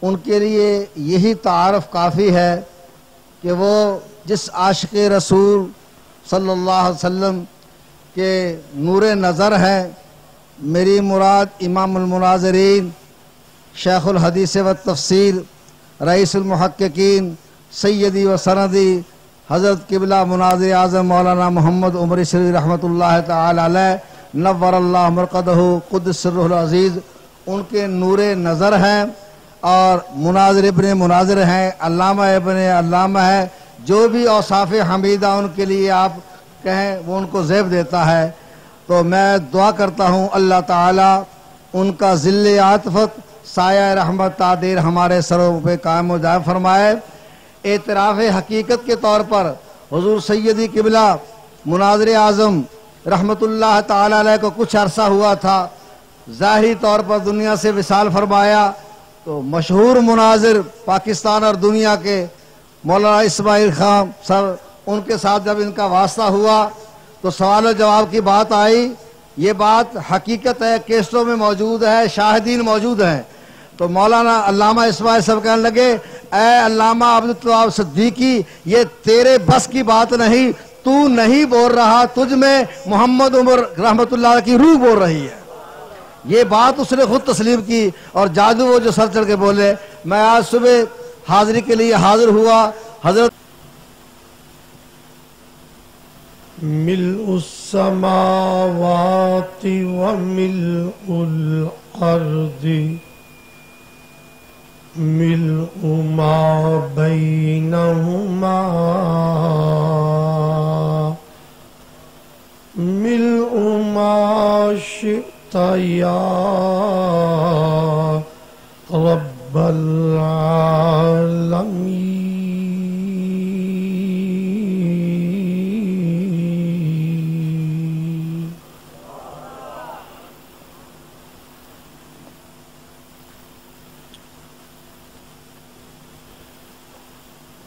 ان کے لیے یہی تعارف کافی ہے کہ وہ جس عاشق رسول صلی اللہ علیہ وسلم کے نور نظر ہیں. میری مراد امام المناظرین، شیخ الحدیث و تفسیر، رئیس المحققین، سیدی و سندی حضرت قبلہ مناظر اعظم مولانا محمد عمر شریف رحمۃ اللہ تعالی علیہ نور اللہ مرقدہ قدس سرہ العزیز، ان کے نور نظر ہیں. اور مناظر ابن مناظر ہیں، علامہ ابن علامہ ہے. جو بھی اوصاف حمیدہ ان کے لیے آپ کہیں وہ ان کو زیب دیتا ہے. تو میں دعا کرتا ہوں اللہ تعالیٰ ان کا ظل عاطفت سایہ رحمت تعدیر ہمارے سروں پہ قائم و دائم فرمائے. اعتراف حقیقت کے طور پر حضور سیدی قبلہ مناظر اعظم رحمت اللہ تعالی علیہ کو کچھ عرصہ ہوا تھا، ظاہری طور پر دنیا سے وصال فرمایا. تو مشہور مناظر پاکستان اور دنیا کے مولانا اسماعیل خان سر، ان کے ساتھ جب ان کا واسطہ ہوا تو سوال و جواب کی بات آئی. یہ بات حقیقت ہے، کیسٹوں میں موجود ہے، شاہدین موجود ہیں. تو مولانا علامہ اسماعیل صاحب کہنے لگے، اے علامہ عبدالتواب صدیقی، یہ تیرے بس کی بات نہیں، تو نہیں بول رہا، تجھ میں محمد عمر رحمت اللہ کی روح بول رہی ہے. یہ بات اس نے خود تسلیم کی اور جادو وہ جو سر چڑھ کے بولے. میں آج صبح حاضری کے لیے حاضر ہوا. حضرت ملء السماوات وملء الأرض ملء ما بينهما ملء ما شئت يا رب العالمين.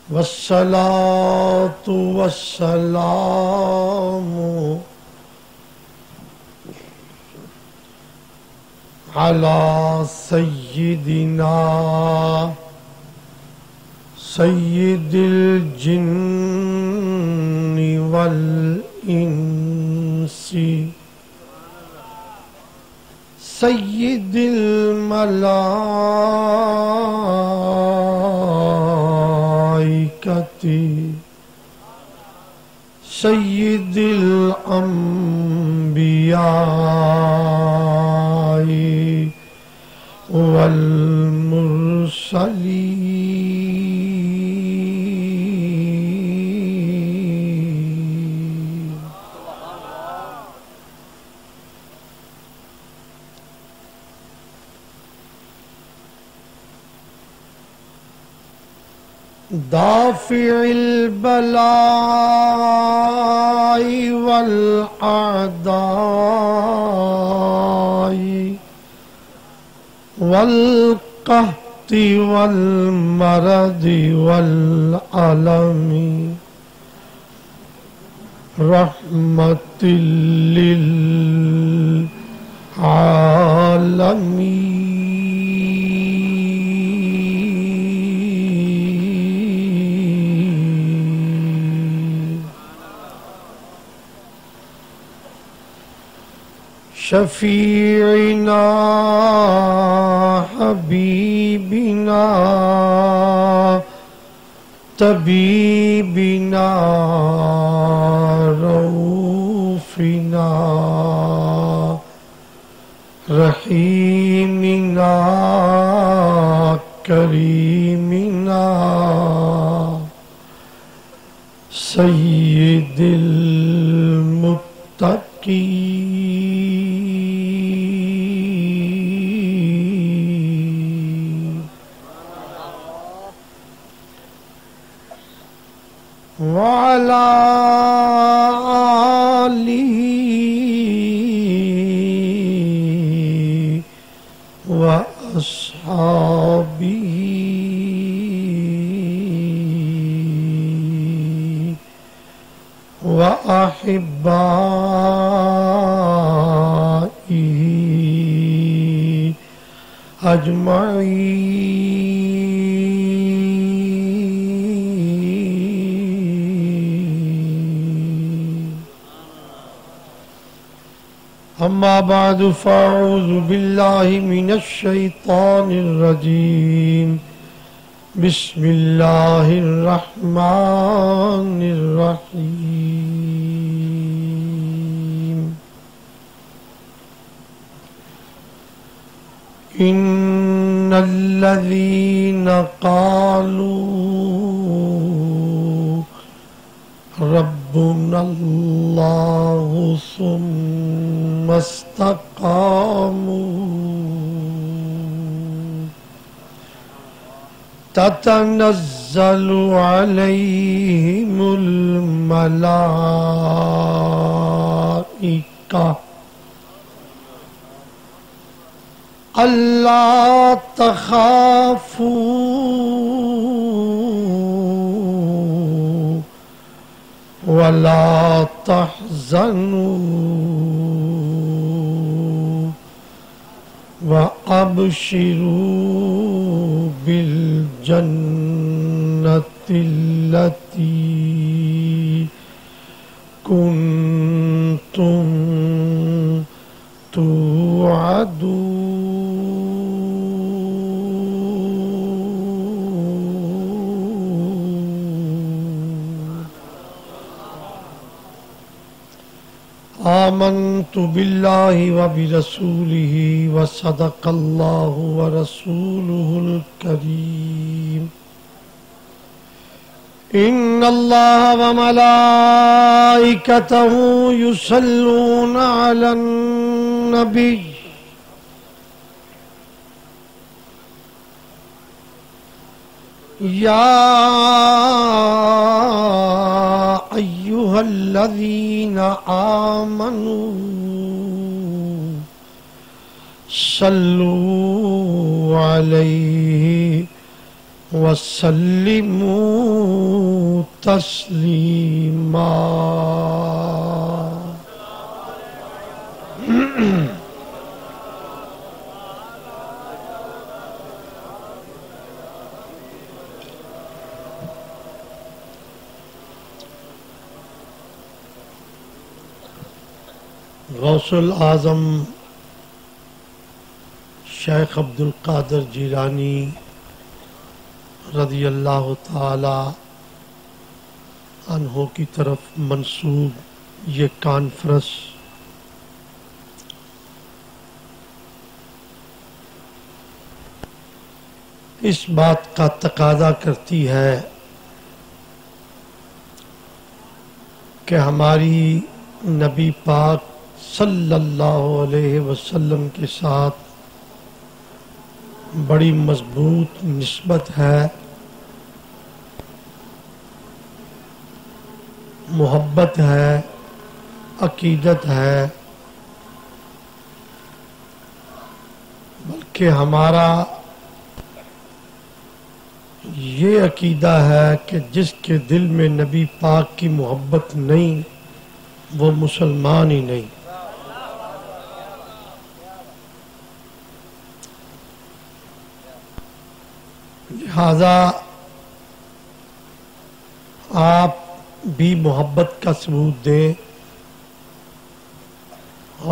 والصلاة والسلام على سيدنا سيد الجن والإنس سيد الملائكة سيد الأنبياء والمرسلين. دافع البلاء والأعداء والقحط والمرض والألم رحمة للعالمين. شفيعنا حبيبنا طبيبنا رؤوفنا رحيمنا كريمنا سيد المتقين. وعلى آله وأصحابه وأحبائه أجمعين. أما بعد فأعوذ بالله من الشيطان الرجيم بسم الله الرحمن الرحيم إن الذين قالوا ربنا الله ثم استقاموا تتنزل عليهم الملائكة ألا تخافوا ولا تحزنوا وأبشروا بالجنة التي كنتم توعدون آمنت بالله وبرسوله وصدق الله ورسوله الكريم إن الله وملائكته يصلون على النبي يا أيها الذين آمنوا صلوا عليه وسلموا تسليما غوث العظم شیخ عبد القادر جیلانی رضی اللہ تعالی عنہ کی طرف منسوب یہ کانفرنس اس بات کا تقاضا کرتی ہے کہ ہماری نبی پاک صلی اللہ علیہ وسلم کے ساتھ بڑی مضبوط نسبت ہے، محبت ہے، عقیدت ہے، بلکہ ہمارا یہ عقیدہ ہے کہ جس کے دل میں نبی پاک کی محبت نہیں وہ مسلمان ہی نہیں۔ لہذا آپ بھی محبت کا ثبوت دیں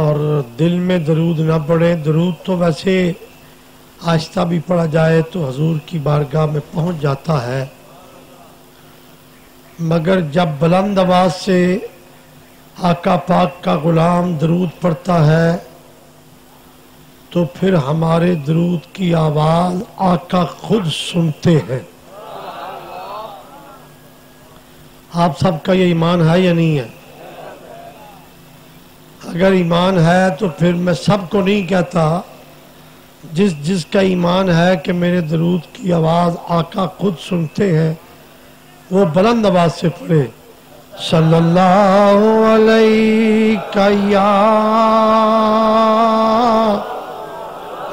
اور دل میں درود نہ پڑھیں۔ درود تو ویسے آہستہ بھی پڑھا جائے تو حضور کی بارگاہ میں پہنچ جاتا ہے، مگر جب بلند آواز سے آقا پاک کا غلام درود پڑھتا ہے تو پھر ہمارے درود کی آواز آقا خود سنتے ہیں۔ آپ سب کا یہ ایمان ہے یا نہیں ہے؟ اگر ایمان ہے تو پھر میں سب کو نہیں کہتا، جس کا ایمان ہے کہ میرے درود کی آواز آقا خود سنتے ہیں وہ بلند آواز سے پڑھے، صلی اللہ علیہ یا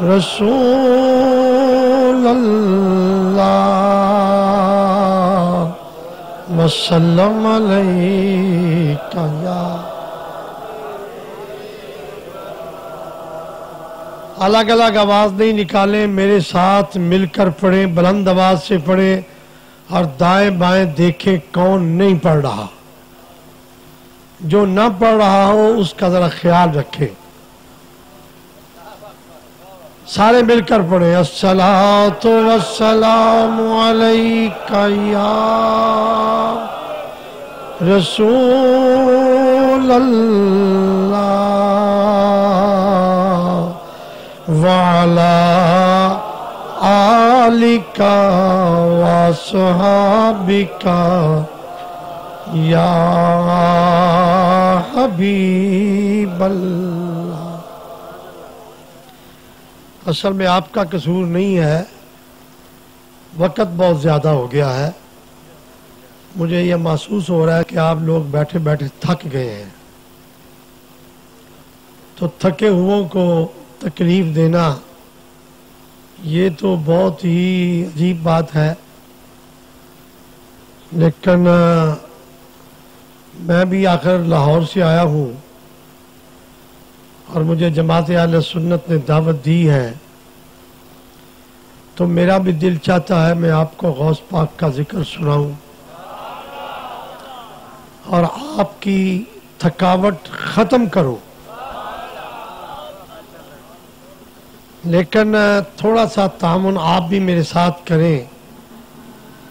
رسول اللہ وسلم علیہ یا الگ الگ آواز نہیں نکالیں، میرے ساتھ مل کر پڑھیں، بلند آواز سے پڑھیں اور دائیں بائیں دیکھیں کون نہیں پڑھ رہا۔ جو نہ پڑھ رہا ہو اس کا ذرا خیال رکھیں۔ سارے مل کر پڑھیں، الصلاۃ والسلام علیک یا رسول اللہ وعلی آلک وصحابک یا حبیب اللہ۔ اصل میں آپ کا قصور نہیں ہے، وقت بہت زیادہ ہو گیا ہے۔ مجھے یہ محسوس ہو رہا ہے کہ آپ لوگ بیٹھے بیٹھے تھک گئے ہیں، تو تھکے ہوئوں کو تکلیف دینا یہ تو بہت ہی عجیب بات ہے۔ لیکن میں بھی آخر لاہور سے آیا ہوں اور مجھے جماعت اہل سنت نے دعوت دی ہے، تو میرا بھی دل چاہتا ہے میں آپ کو غوث پاک کا ذکر سناؤں اور آپ کی تھکاوٹ ختم کروں۔ لیکن تھوڑا سا تعاون آپ بھی میرے ساتھ کریں۔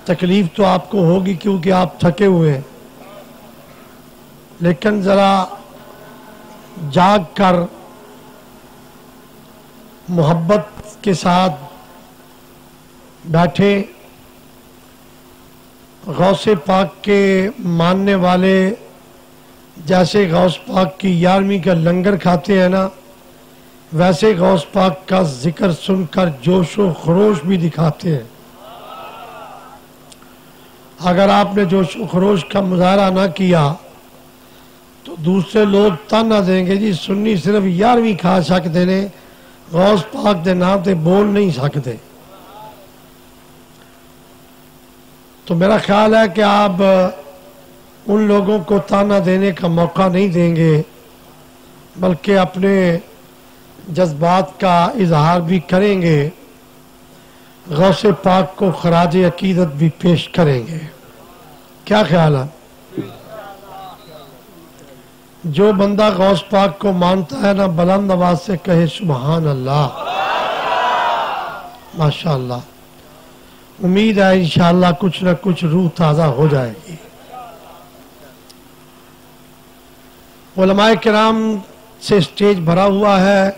تکلیف تو آپ کو ہوگی کیونکہ آپ تھکے ہوئے ہیں، لیکن ذرا جاگ کر محبت کے ساتھ بیٹھے، غوث پاک کے ماننے والے جیسے غوث پاک کی 11ویں کا لنگر کھاتے ہیں نا، ویسے غوث پاک کا ذکر سن کر جوش و خروش بھی دکھاتے ہیں۔ اگر آپ نے جوش و خروش کا مظاہرہ نہ کیا تو دوسرے لوگ تانا دیں گے، جی سنی صرف 11ویں کھا سکتے نے، غوث پاک دے نام تے بول نہیں سکتے۔ تو میرا خیال ہے کہ آپ ان لوگوں کو تانا دینے کا موقع نہیں دیں گے، بلکہ اپنے جذبات کا اظہار بھی کریں گے، غوث پاک کو خراج عقیدت بھی پیش کریں گے۔ کیا خیال ہے؟ جو بندہ غوث پاک کو مانتا ہے نا، بلند آواز سے کہے سبحان اللہ، ماشاءاللہ۔ امید ہے انشاءاللہ کچھ نہ کچھ روح تازہ ہو جائے گی۔ علماء کرام سے سٹیج بھرا ہوا ہے،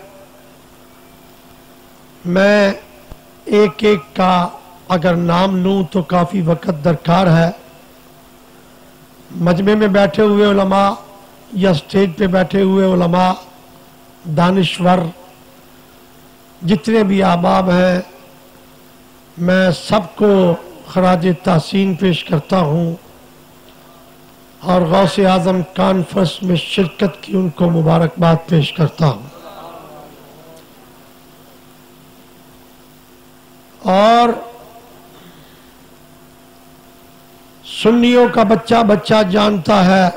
میں ایک ایک کا اگر نام لوں تو کافی وقت درکار ہے۔ مجمع میں بیٹھے ہوئے علماء یا سٹیج پہ بیٹھے ہوئے علماء، دانشور، جتنے بھی احباب ہیں، میں سب کو خراج تحسین پیش کرتا ہوں اور غوث اعظم کانفرنس میں شرکت کی ان کو مبارکباد پیش کرتا ہوں۔ اور سنیوں کا بچہ بچہ جانتا ہے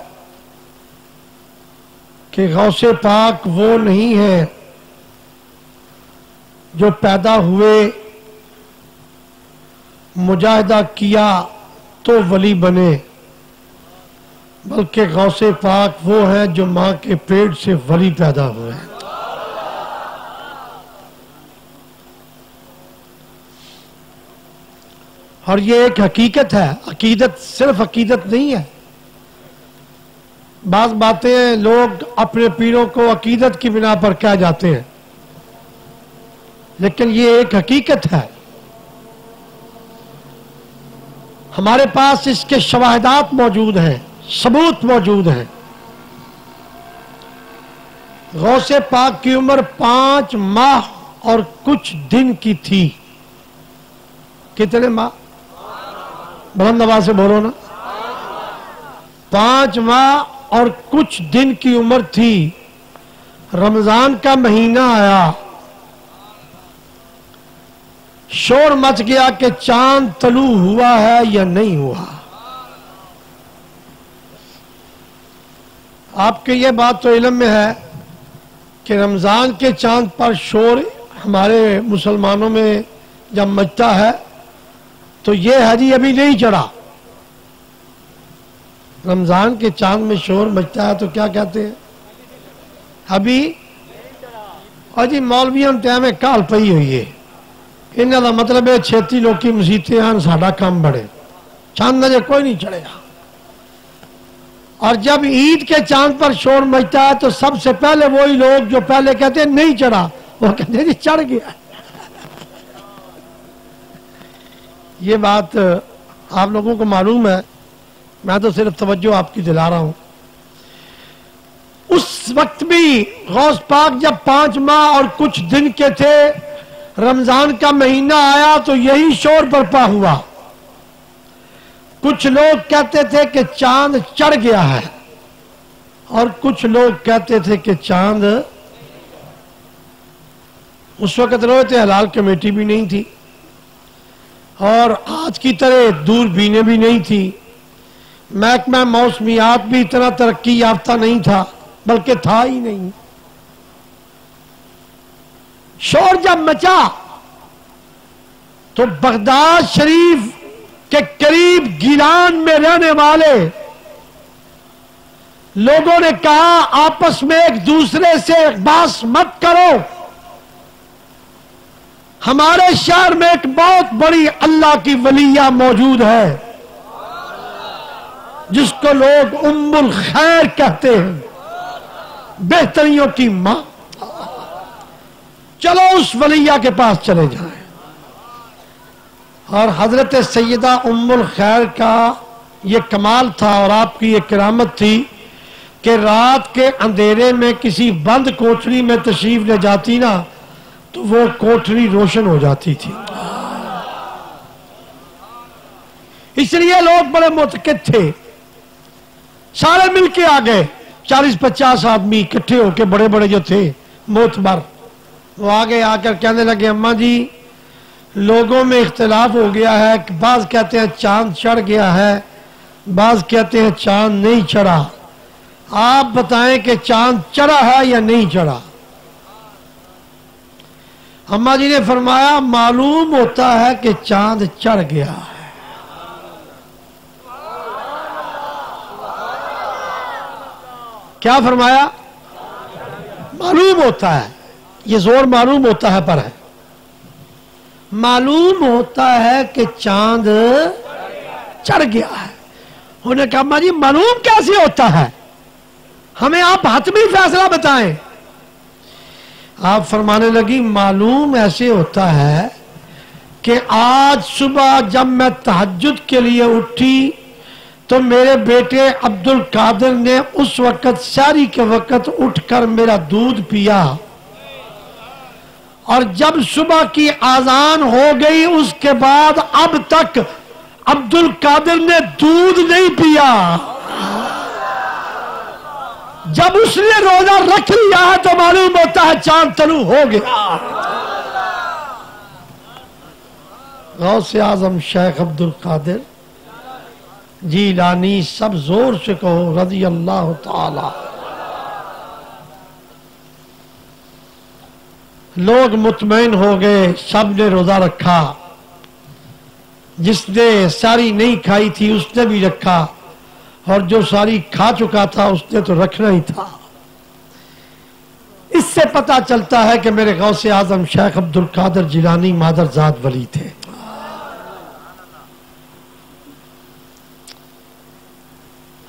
کہ غوث پاک وہ نہیں ہے جو پیدا ہوئے، مجاہدہ کیا تو ولی بنے، بلکہ غوث پاک وہ ہے جو ماں کے پیٹ سے ولی پیدا ہوئے۔ اور یہ ایک حقیقت ہے، عقیدت صرف عقیدت نہیں ہے۔ بعض باتیں لوگ اپنے پیروں کو عقیدت کی بنا پر کہہ جاتے ہیں، لیکن یہ ایک حقیقت ہے۔ ہمارے پاس اس کے شواہدات موجود ہیں، ثبوت موجود ہیں۔ غوث پاک کی عمر 5 ماہ اور کچھ دن کی تھی۔ کتنے ماہ؟ بلند آواز سے بولو نا۔ 5 ماہ اور کچھ دن کی عمر تھی۔ رمضان کا مہینہ آیا، شور مچ گیا کہ چاند طلوع ہوا ہے یا نہیں ہوا۔ آپ کے یہ بات تو علم میں ہے کہ رمضان کے چاند پر شور ہمارے مسلمانوں میں جب مچتا ہے تو یہ ہے جی ابھی نہیں چڑھا. رمضان کے چاند میں شور مچتا ہے تو کیا کہتے ہیں؟ ابھی. اور جی مولویوں ٹائم میں کال پئی ہوئی ہے. انہوں کا مطلب ہے چھتی لوکی مسیطے ہیں ساڈا کام بڑھے. چاند نجے کوئی نہیں چڑھے گا. اور جب عید کے چاند پر شور مچتا ہے تو سب سے پہلے وہی لوگ جو پہلے کہتے ہیں نہیں چڑھا وہ کہتے ہیں جی چڑھ گیا. یہ بات آپ لوگوں کو معلوم ہے. میں تو صرف توجہ آپ کی دلا رہا ہوں. اس وقت بھی غوث پاک جب 5 ماہ اور کچھ دن کے تھے رمضان کا مہینہ آیا تو یہی شور برپا ہوا. کچھ لوگ کہتے تھے کہ چاند چڑھ گیا ہے اور کچھ لوگ کہتے تھے کہ چاند. اس وقت روایت ہلال کمیٹی بھی نہیں تھی اور آج کی طرح دوربینیں بھی نہیں تھی. محکمہ موسمیات بھی اتنا ترقی یافتہ نہیں تھا بلکہ تھا ہی نہیں. شور جب مچا تو بغداد شریف کے قریب گیلان میں رہنے والے لوگوں نے کہا آپس میں ایک دوسرے سے بحث مت کرو. ہمارے شہر میں ایک بہت بڑی اللہ کی ولیہ موجود ہے جس کو لوگ ام الخیر کہتے ہیں, بہتریوں کی ماں. چلو اس ولیہ کے پاس چلے جائیں. اور حضرت سیدہ ام الخیر کا یہ کمال تھا اور آپ کی یہ کرامت تھی کہ رات کے اندھیرے میں کسی بند کوٹری میں تشریف لے جاتی نا تو وہ کوٹری روشن ہو جاتی تھی. اس لیے لوگ بڑے متقد تھے. سارے مل کے آ گئے. 40-50 آدمی اکٹھے ہو کے بڑے بڑے جو تھے معتبر وہ آگے آ کر کہنے لگے اماں جی لوگوں میں اختلاف ہو گیا ہے. بعض کہتے ہیں چاند چڑھ گیا ہے, بعض کہتے ہیں چاند نہیں چڑھا. آپ بتائیں کہ چاند چڑھا ہے یا نہیں چڑھا؟ اماں جی نے فرمایا معلوم ہوتا ہے کہ چاند چڑھ گیا ہے. کیا فرمایا؟ معلوم ہوتا ہے. یہ زور معلوم ہوتا ہے پر ہے. معلوم ہوتا ہے کہ چاند چڑھ گیا ہے. انہوں نے کہا اماں جی معلوم کیسے ہوتا ہے؟ ہمیں آپ حتمی فیصلہ بتائیں. آپ فرمانے لگی معلوم ایسے ہوتا ہے کہ آج صبح جب میں تہجد کے لیے اٹھی تو میرے بیٹے عبد القادر نے اس وقت سحری کے وقت اٹھ کر میرا دودھ پیا اور جب صبح کی اذان ہو گئی اس کے بعد اب تک عبد القادر نے دودھ نہیں پیا. جب اس نے روزہ رکھ لیا ہے تو معلوم ہوتا ہے چاند طلوع ہو گیا. غوث اعظم شیخ عبد القادر جیلانی سب زور سے کہو رضی اللہ تعالی. لوگ مطمئن ہو گئے. سب نے روزہ رکھا. جس نے ساری نہیں کھائی تھی اس نے بھی رکھا اور جو ساری کھا چکا تھا اس نے تو رکھنا ہی تھا. اس سے پتا چلتا ہے کہ میرے غوث اعظم شیخ عبد القادر جیلانی مادرزاد ولی تھے.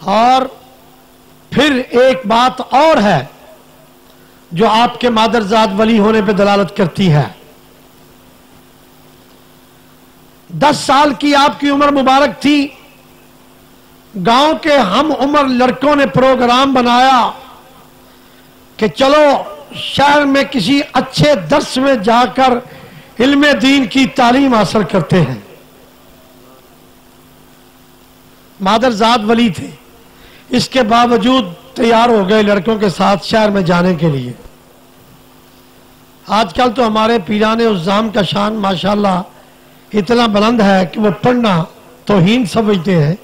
اور پھر ایک بات اور ہے جو آپ کے مادرزاد ولی ہونے پہ دلالت کرتی ہے. 10 سال کی آپ کی عمر مبارک تھی. گاؤں کے ہم عمر لڑکوں نے پروگرام بنایا کہ چلو شہر میں کسی اچھے درس میں جا کر علم دین کی تعلیم حاصل کرتے ہیں. مادرزاد ولی تھے. اس کے باوجود تیار ہو گئے لڑکوں کے ساتھ شہر میں جانے کے لیے. آج کل تو ہمارے پیران عظام کا شان ماشاءاللہ اتنا بلند ہے کہ وہ پڑھنا توہین سمجھتے ہیں.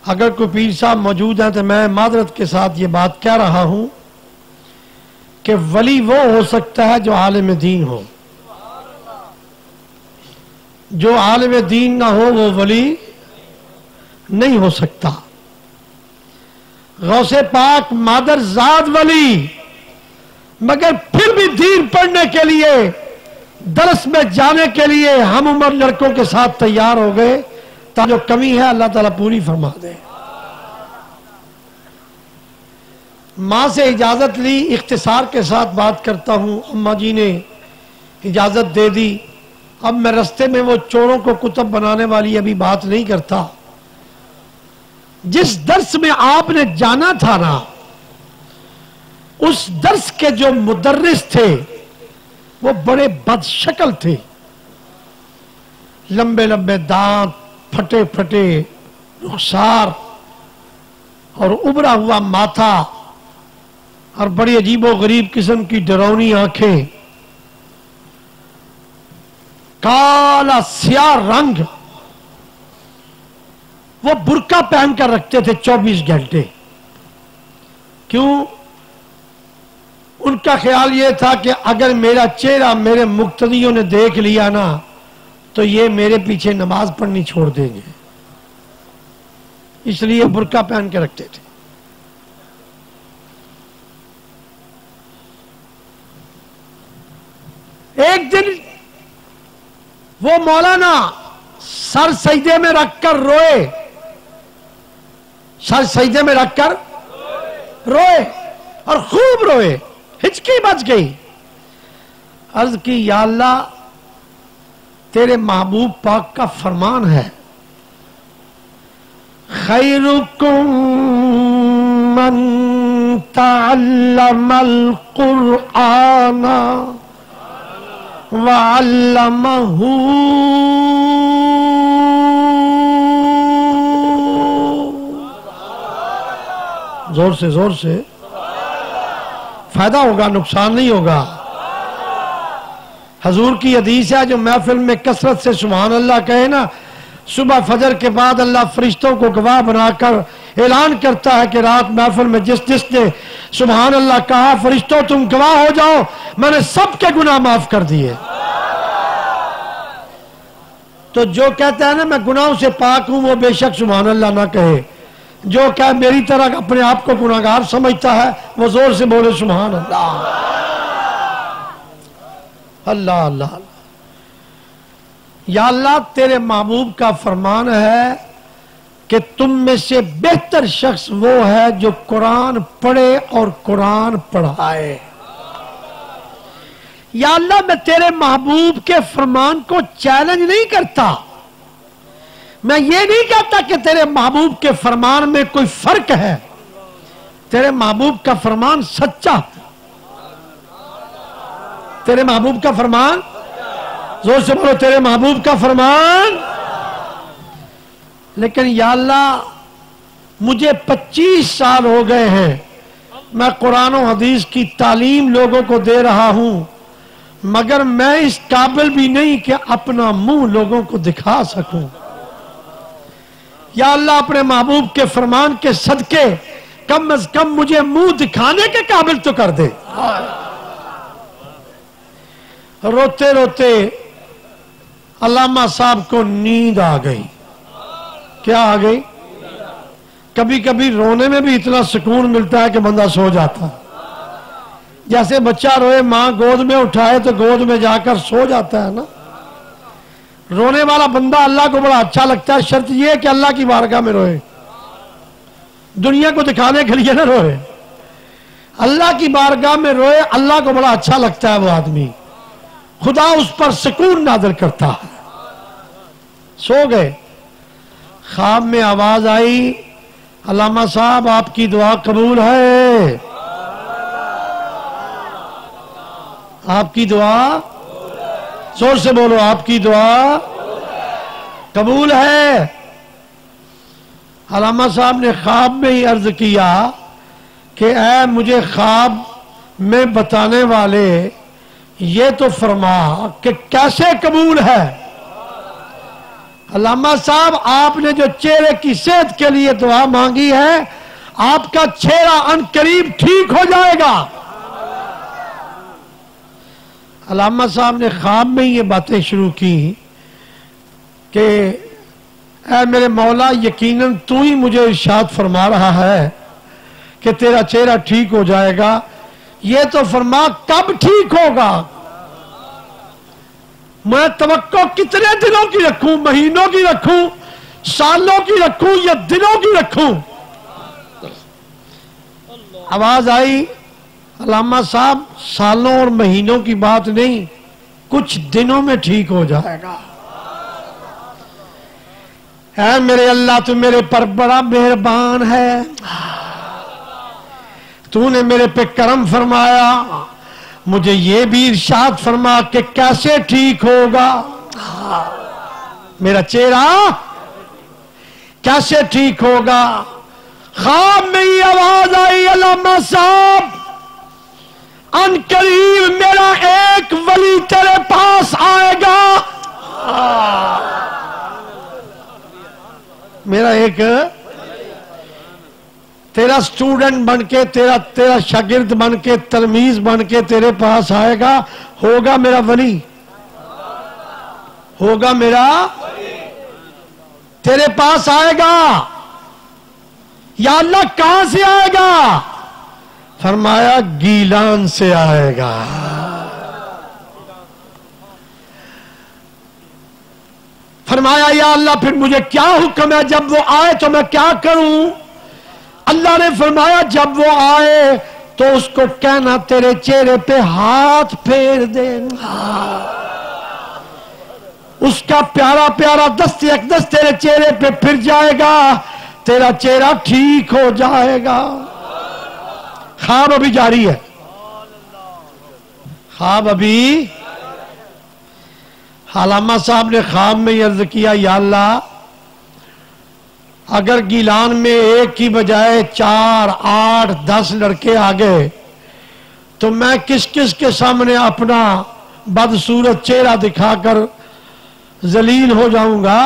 اگر کوئی پیر صاحب موجود ہیں تو میں معذرت کے ساتھ یہ بات کہہ رہا ہوں کہ ولی وہ ہو سکتا ہے جو عالم دین ہو، جو عالم دین نہ ہو وہ ولی نہیں ہو سکتا۔ غوث پاک مادر زاد ولی، مگر پھر بھی دین پڑھنے کے لیے، درس میں جانے کے لیے ہم عمر لڑکوں کے ساتھ تیار ہو گئے، تاکہ جو کمی ہے اللہ تعالیٰ پوری فرما دے۔ ماں سے اجازت لی، اختصار کے ساتھ بات کرتا ہوں، اماں جی نے اجازت دے دی۔ اب میں رستے میں وہ چوروں کو کتب بنانے والی ابھی بات نہیں کرتا۔ جس درس میں آپ نے جانا تھا نا، اس درس کے جو مدرس تھے وہ بڑے بد شکل تھے، لمبے لمبے دانت، پھٹے پھٹے رخسار اور ابھرا ہوا ماتھا اور بڑی عجیب و غریب قسم کی ڈرونی آنکھیں، کالا سیاہ رنگ، وہ برقع پہن کر رکھتے تھے 24 گھنٹے۔ کیوں؟ ان کا خیال یہ تھا کہ اگر میرا چہرہ میرے مقتدیوں نے دیکھ لیا نا تو یہ میرے پیچھے نماز پڑھنی چھوڑ دیں گے، اس لیے برقع پہن کے رکھتے تھے۔ ایک دن وہ مولانا سر سجدے میں رکھ کر روئے، سر سجدے میں رکھ کر روئے اور خوب روئے، ہچکی بچ گئی۔ عرض کی یا اللہ تیرے محبوب پاک کا فرمان ہے، خیرکم من تعلم القرآن وعلمہ، زور سے زور سے، فائدہ ہوگا نقصان نہیں ہوگا۔ حضور کی حدیث ہے، جو محفل میں کثرت سے سبحان اللہ کہے نا، صبح فجر کے بعد اللہ فرشتوں کو گواہ بنا کر اعلان کرتا ہے کہ رات محفل میں جس جس نے سبحان اللہ کہا، فرشتوں تم گواہ ہو جاؤ میں نے سب کے گناہ معاف کر دیے۔ تو جو کہتا ہے نا میں گناہوں سے پاک ہوں وہ بے شک سبحان اللہ نہ کہے، جو کہ میری طرح اپنے آپ کو گناہگار سمجھتا ہے وہ زور سے بولے سبحان اللہ۔ اللہ اللہ یا اللہ تیرے محبوب کا فرمان ہے کہ تم میں سے بہتر شخص وہ ہے جو قرآن پڑھے اور قرآن پڑھائے۔ یا اللہ میں تیرے محبوب کے فرمان کو چیلنج نہیں کرتا، میں یہ نہیں کہتا کہ تیرے محبوب کے فرمان میں کوئی فرق ہے، تیرے محبوب کا فرمان سچا ہے، تیرے محبوب کا فرمان، زور سے بولو تیرے محبوب کا فرمان۔ لیکن یا اللہ مجھے 25 سال ہو گئے ہیں، میں قرآن و حدیث کی تعلیم لوگوں کو دے رہا ہوں، مگر میں اس قابل بھی نہیں کہ اپنا منہ لوگوں کو دکھا سکوں۔ یا اللہ اپنے محبوب کے فرمان کے صدقے کم از کم مجھے منہ دکھانے کے قابل تو کر دے۔ روتے روتے علامہ صاحب کو نیند آ گئی۔ کیا آ گئی؟ کبھی کبھی رونے میں بھی اتنا سکون ملتا ہے کہ بندہ سو جاتا ہے، جیسے بچہ روئے ماں گود میں اٹھائے تو گود میں جا کر سو جاتا ہے نا۔ رونے والا بندہ اللہ کو بڑا اچھا لگتا ہے، شرط یہ ہے کہ اللہ کی بارگاہ میں روئے، دنیا کو دکھانے کے لیے نہ روئے، اللہ کی بارگاہ میں روئے، اللہ کو بڑا اچھا لگتا ہے وہ آدمی، خدا اس پر سکون نازل کرتا ہے۔ سو گئے، خواب میں آواز آئی علامہ صاحب آپ کی دعا قبول ہے، آپ کی دعا، زور سے بولو آپ کی دعا قبول ہے۔ علامہ صاحب نے خواب میں ہی عرض کیا کہ اے مجھے خواب میں بتانے والے یہ تو فرما کہ کیسے قبول ہے۔ علامہ صاحب آپ نے جو چہرے کی صحت کے لیے دعا مانگی ہے، آپ کا چہرہ ان قریب ٹھیک ہو جائے گا۔ علامہ صاحب نے خواب میں یہ باتیں شروع کی کہ اے میرے مولا یقیناً تو ہی مجھے ارشاد فرما رہا ہے کہ تیرا چہرہ ٹھیک ہو جائے گا، یہ تو فرما کب ٹھیک ہوگا؟ میں توقع کتنے دنوں کی رکھوں، مہینوں کی رکھوں، سالوں کی رکھوں یا دنوں کی رکھوں؟ آواز آئی علامہ صاحب سالوں اور مہینوں کی بات نہیں، کچھ دنوں میں ٹھیک ہو جائے گا۔ اے میرے اللہ تو میرے پر بڑا مہربان ہے، تو نے میرے پہ کرم فرمایا، مجھے یہ بھی ارشاد فرما کہ کیسے ٹھیک ہوگا میرا چہرہ، کیسے ٹھیک ہوگا؟ خواب میں ہی آواز آئی علامہ صاحب ان قریب میرا ایک ولی تیرے پاس آئے گا، میرا ایک تیرا سٹوڈنٹ بن کے، تیرا شاگرد بن کے، تلمیذ بن کے تیرے پاس آئے گا، ہوگا میرا ولی، ہوگا میرا، تیرے پاس آئے گا۔ یا اللہ کہاں سے آئے گا؟ فرمایا گیلان سے آئے گا۔ فرمایا یا اللہ پھر مجھے کیا حکم ہے، جب وہ آئے تو میں کیا کروں؟ اللہ نے فرمایا جب وہ آئے تو اس کو کہنا تیرے چہرے پہ ہاتھ پھیر دینا، اس کا پیارا پیارا دست اقدس تیرے چہرے پہ پھر جائے گا، تیرا چہرہ ٹھیک ہو جائے گا۔ خواب ابھی جاری ہے، خواب ابھی۔ علامہ صاحب نے خواب میں عرض کیا یا اللہ اگر گیلان میں ایک کی بجائے 4، 8، 10 لڑکے آ گئے تو میں کس کس کے سامنے اپنا بدصورت چہرہ دکھا کر ذلیل ہو جاؤں گا؟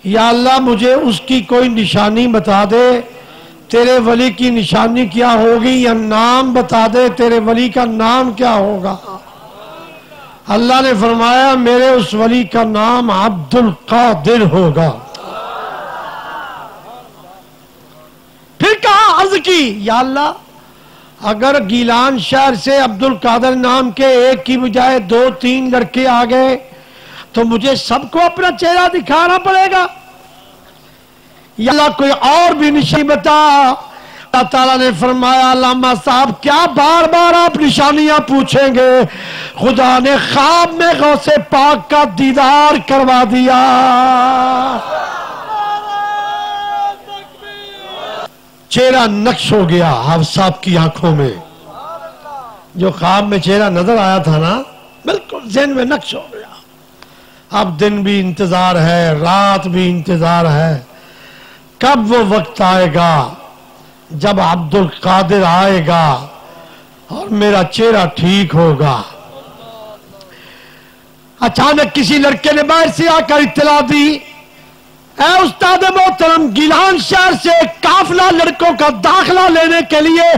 یا اللہ مجھے اس کی کوئی نشانی بتا دے، تیرے ولی کی نشانی کیا ہوگی، یا نام بتا دے تیرے ولی کا نام کیا ہوگا؟ اللہ نے فرمایا میرے اس ولی کا نام عبد القادر ہوگا۔ پھر کہا عرض کی یا اللہ اگر گیلان شہر سے عبد القادر نام کے ایک کی بجائے 2، 3 لڑکے آ گئے تو مجھے سب کو اپنا چہرہ دکھانا پڑے گا؟ یا اللہ کوئی اور بھی نشانی بتا۔ اللہ تعالیٰ نے فرمایا علامہ صاحب کیا بار بار آپ نشانیاں پوچھیں گے؟ خدا نے خواب میں غوث پاک کا دیدار کروا دیا۔ چہرہ نقش ہو گیا حافظ صاحب کی آنکھوں میں، جو خواب میں چہرہ نظر آیا تھا نا بالکل ذہن میں نقش ہو گیا۔ اب دن بھی انتظار ہے، رات بھی انتظار ہے، کب وہ وقت آئے گا جب عبد القادر آئے گا اور میرا چہرہ ٹھیک ہوگا۔ اچانک کسی لڑکے نے باہر سے آ کر اطلاع دی اے استاد محترم گیلان شہر سے قافلہ لڑکوں کا داخلہ لینے کے لیے